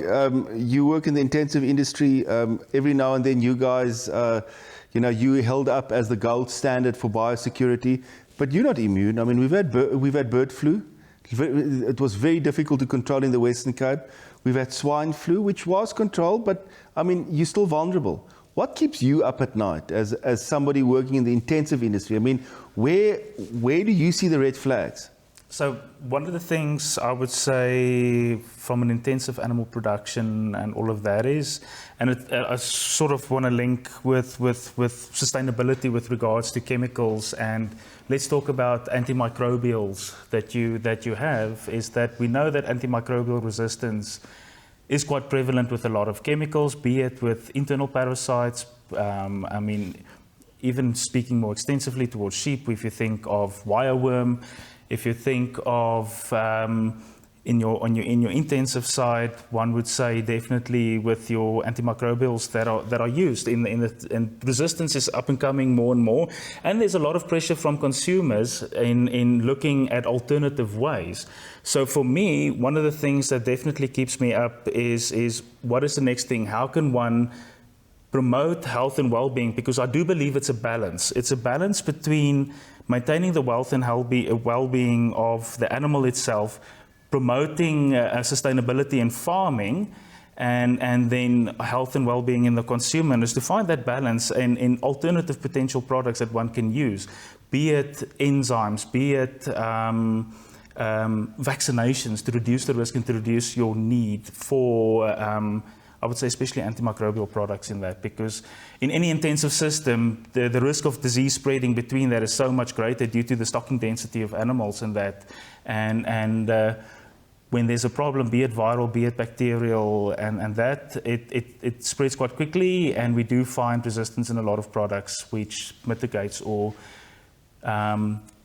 you work in the intensive industry. Every now and then you guys, you held up as the gold standard for biosecurity, but you're not immune. I mean, we've had bird flu. It was very difficult to control in the Western Cape. We've had swine flu, which was controlled, but I mean, you're still vulnerable. What keeps you up at night as somebody working in the intensive industry? I mean, where do you see the red flags? So one of the things I would say from an intensive animal production and all of that is, and I sort of want to link with sustainability with regards to chemicals, and let's talk about antimicrobials that you have, is that we know that antimicrobial resistance is quite prevalent with a lot of chemicals, be it with internal parasites. I mean, even speaking more extensively towards sheep, if you think of wireworm, if you think of in your intensive side, one would say definitely with your antimicrobials that are used and resistance is up and coming more and more, and there's a lot of pressure from consumers in looking at alternative ways. So for me, one of the things that definitely keeps me up is what is the next thing? How can one promote health and well-being, because I do believe it's a balance. It's a balance between maintaining the wealth and well-being of the animal itself, promoting sustainability in farming, and then health and well-being in the consumer, and is to find that balance in alternative potential products that one can use, be it enzymes, be it vaccinations to reduce the risk and to reduce your need for, I would say, especially antimicrobial products in that, because in any intensive system, the risk of disease spreading between that is so much greater due to the stocking density of animals and that, and when there's a problem, be it viral, be it bacterial, and that, it spreads quite quickly, and we do find resistance in a lot of products, which mitigates or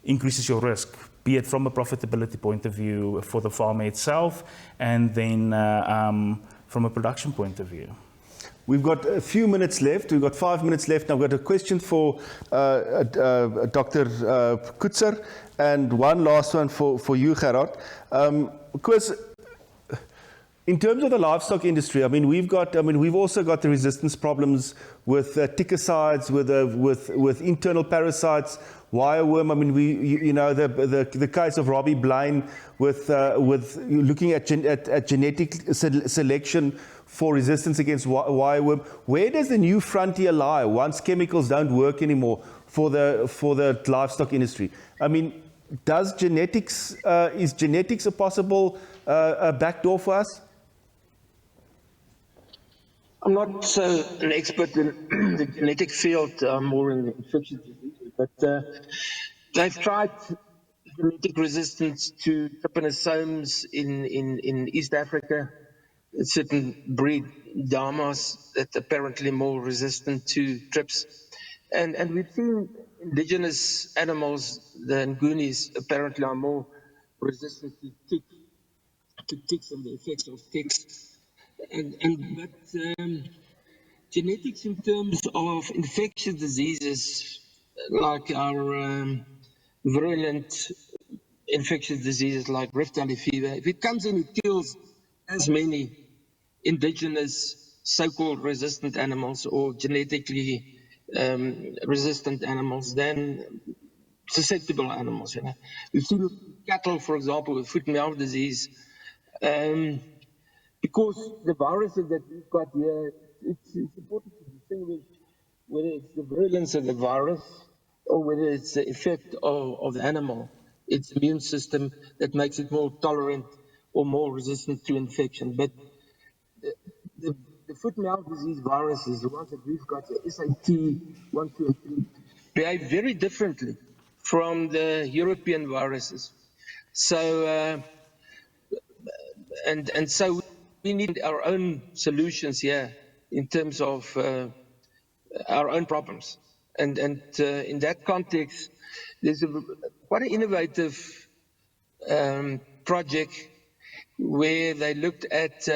increases your risk, be it from a profitability point of view for the farmer itself, and then from a production point of view. We've got a few minutes left. We've got 5 minutes left. Now I've got a question for Dr. Coetzer, and one last one for you, Gerhard. Because in terms of the livestock industry, I mean, we've also got the resistance problems with tickercides, with internal parasites, wireworm. I mean, the case of Robbie Blaine with looking at genetic selection for resistance against wireworm. Where does the new frontier lie once chemicals don't work anymore for the livestock industry? I mean, is genetics a possible backdoor for us? I'm not an expert in the genetic field, more in infectious diseases, but they've tried genetic resistance to trypanosomes in East Africa, a certain breed damas that apparently more resistant to trips. And we've seen indigenous animals, the Ngunis, apparently are more resistant to ticks and the effects of ticks. But genetics in terms of infectious diseases, like our virulent infectious diseases like Rift Valley fever, if it comes in, it kills as many indigenous so-called resistant animals or genetically resistant animals than susceptible animals. You know, we've seen cattle, for example, with foot and mouth disease, because the viruses that we've got here, it's important to distinguish whether it's the virulence of the virus or whether it's the effect of the animal, its immune system that makes it more tolerant or more resistant to infection. But the foot and mouth disease viruses, the ones that we've got, the SAT 1, 2, and 3, behave very differently from the European viruses. So, and so we need our own solutions here in terms of our own problems. And in that context, there's quite an innovative project where they looked at,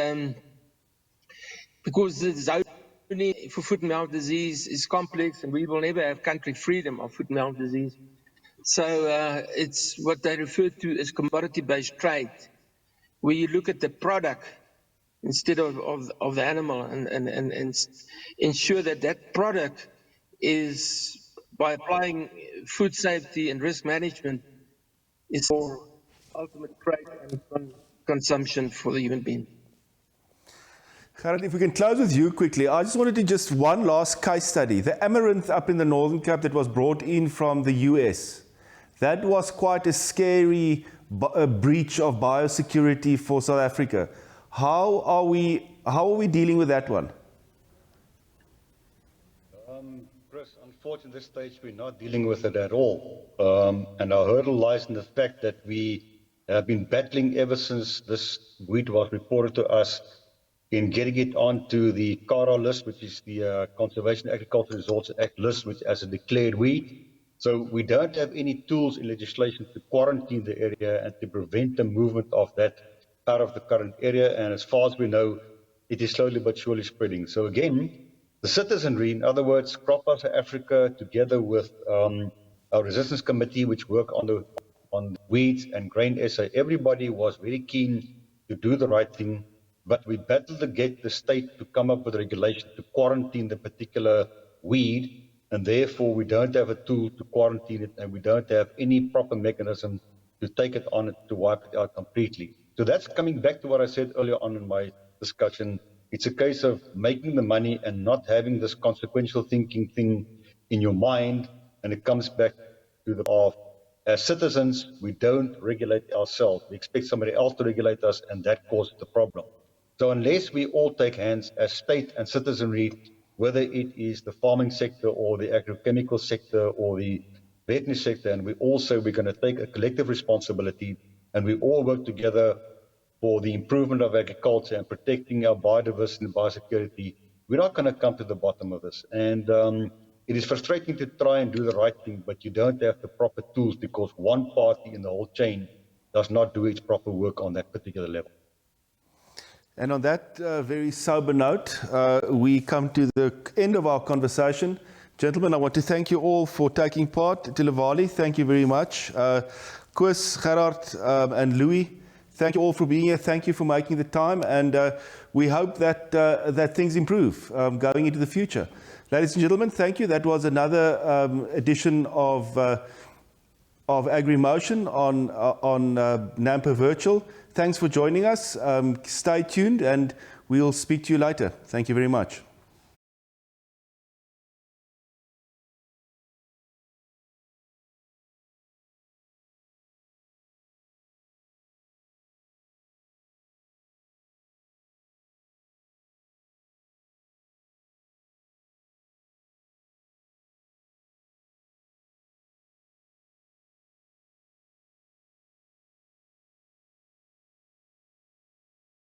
because the zoning for foot and mouth disease is complex and we will never have country freedom of foot and mouth disease. So it's what they refer to as commodity-based trade, where you look at the product instead of the animal and ensure that that product is, by applying food safety and risk management, is for ultimate trade and consumption for the human being. Gerhard, if we can close with you quickly, I just wanted to just one last case study. The amaranth up in the Northern Cape that was brought in from the US. That was quite a scary breach of biosecurity for South Africa. How are we dealing with that one? Chris, unfortunately, at this stage, we're not dealing with it at all. And our hurdle lies in the fact that we have been battling ever since this wheat was reported to us in getting it onto the CARA list, which is the Conservation Agricultural Resources Act list, which as a declared weed. So we don't have any tools in legislation to quarantine the area and to prevent the movement of that out of the current area. And as far as we know, it is slowly but surely spreading. So again, the citizenry, in other words, Crop South Africa, together with our resistance committee, which work on weeds and grain SA, everybody was very keen to do the right thing, but we battle to get the state to come up with regulation to quarantine the particular weed, and therefore we don't have a tool to quarantine it, and we don't have any proper mechanism to take it on and to wipe it out completely. So that's coming back to what I said earlier on in my discussion. It's a case of making the money and not having this consequential thinking thing in your mind, and it comes back to the of as citizens, we don't regulate ourselves. We expect somebody else to regulate us, and that causes the problem. So unless we all take hands as state and citizenry, whether it is the farming sector or the agrochemical sector or the veterinary sector, and we're going to take a collective responsibility, and we all work together for the improvement of agriculture and protecting our biodiversity and biosecurity, we're not going to come to the bottom of this. And it is frustrating to try and do the right thing, but you don't have the proper tools because one party in the whole chain does not do its proper work on that particular level. And on that very sober note, we come to the end of our conversation. Gentlemen, I want to thank you all for taking part. Tilevali, thank you very much. Koos, Gerhard, and Louis, thank you all for being here. Thank you for making the time. And we hope that, that things improve going into the future. Ladies and gentlemen, thank you. That was another edition of AGRI Motion on NAMPO Virtual. Thanks for joining us. Stay tuned and we'll speak to you later. Thank you very much.